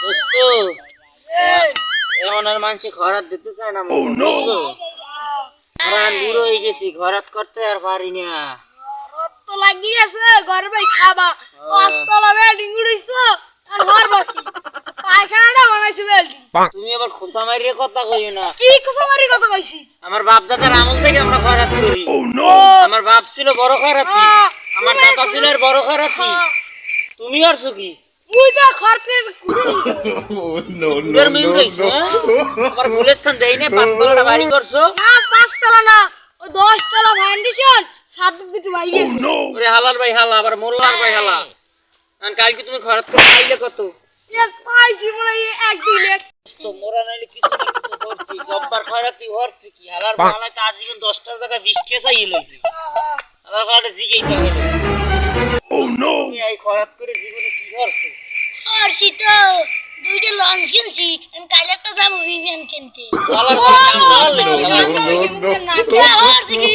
দোস্ত এমন আর মানুষ খরাত দিতে চায় না প্রাণ বুড়ো হয়ে গেছি খরাত করতে আর পারি না রক্ত লাগিয়ে আছে ঘরে ভাই খাবা পাঁচতলা বিল্ডিং উড়িছো আর ঘর বাকি পায়খানাটা বানাইছো বিল্ডিং তুমি আবার খোসা মারিয়ে কথা কইও না কি খোসা মারি কথা কইছি আমার বাপ দাদার আমল থেকে আমরা খরাত করি আমার বাপ ছিল বড় খরাতি আমার দাদা ছিল আর বড় খরাতি তুমি করছো কি মুইটা খরচের নো নো নো আমার গুলিস্তান দেই না পাঁচতলাটা বাড়ি করছো না পাঁচতলা না ও 10 তলা ফাউন্ডেশন সাত দিকে ভাইয়ে ওরে হালাল ভাই হালা আবার মোল্লার ভাই হালা আর কালকে তুমি খরাত করে আইলে কত এক পাই জীবনে এক দিলে তো মোরা নাইলে কিছু না কিছু করছি জব্বার খরাতি হরছি কি হালার বাংলায় তো আজীবন 10টার জায়গায় 20 কে চাই লইছি হালার বাংলাটা জিগেইতে হলো ও নো তুমি এই খরাত করে জীবনে কি করছো আর শীতো দুইটা লঞ্চ কিনছি আমি কাল একটা যাবো বিমান কিনতে হালার বাংলা আর কি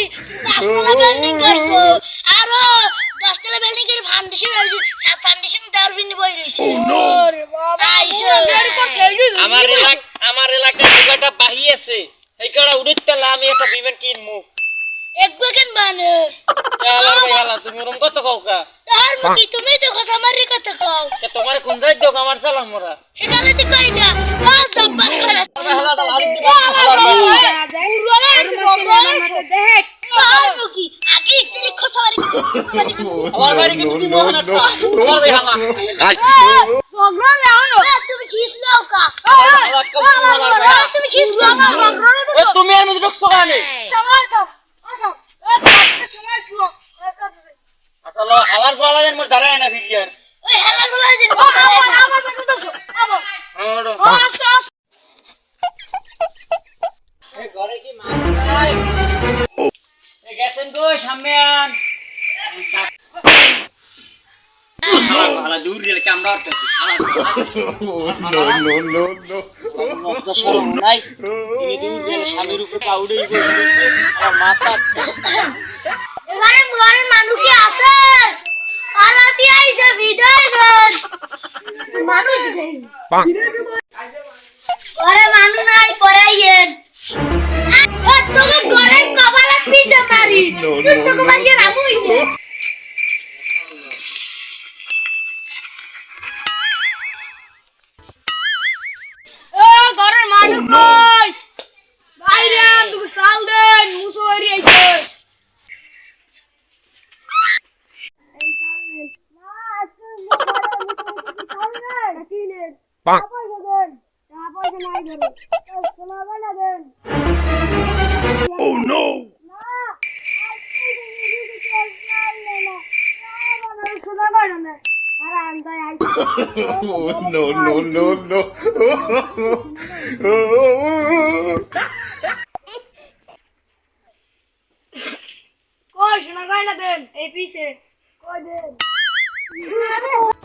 10 তলা বিল্ডিং করছো আর 10 তলা বিল্ডিং এর ফাউন্ডেশন আছে সাত ফাউন্ডেশন ডারবিন বই রইছে ওরে বাবা আমার এলাকায় দুটো বাহি আছে এই কড়া উড়িতলা আমি একটা বিমান কিনমু এক বাগান বানো হালার ভাই হালা তুমি ওরম কত কওকা তার মুকি তুমি তো কথা মারি কথা কও তোমার কোন যাই যোগ আমার সালাম মোরা সেখানে তো কই না ও জব্বার খারাপ হালাটা লাড়ি দিবা হালার ভাই দেখ তার মুকি আগে তুই খসারি আমার বাড়ি কি তুমি মোহন হালার ভাই হালা ঝগড়া না হলো তুমি খিস লাও কা তুমি খিস লাও না এ তুমি এর মধ্যে ঢুকছো কেন সময় দাও সময় শুনো আসলে হালার ফালাদের মোর দাঁড়ায় না ভিডিয়ার ওই হেলার বলা যে আমার সাথে তো আবার আস্তে আস্তে এই ঘরে কি মাছ নাই এই গেছেন গো সামনে আন হালা দূর গেলে কামড়া করতেছি নো নো নো নো মজা শরম নাই তুমি দূর গেলে স্বামীর উপরে কাউড়েই বসে আর মাথা এখানে ঘরের মানুষ কি আছে আলাদি আইছে বিদায় দেন মানুষ দেই ঘরে মানুষ নাই পড়াইয়েন ও তোকে ঘরের কপালে পিছে মারি তুই তোকে মারিয়ে রামুই ও ঘরের মানুষ কই বাইরে তুই সাল দেন মুসো হরি আইছে Oh no! Oh no no no no!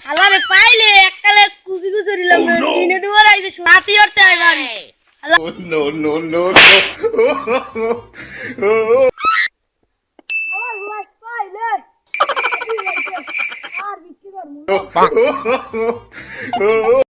হালারে পাইলে এককালে কুচি কুচি দিলাম দিনে দুবার আইছে রাতি হতে আইবার Oh no no no no! আমার লাশ পাইলে আর বিক্রি করব Oh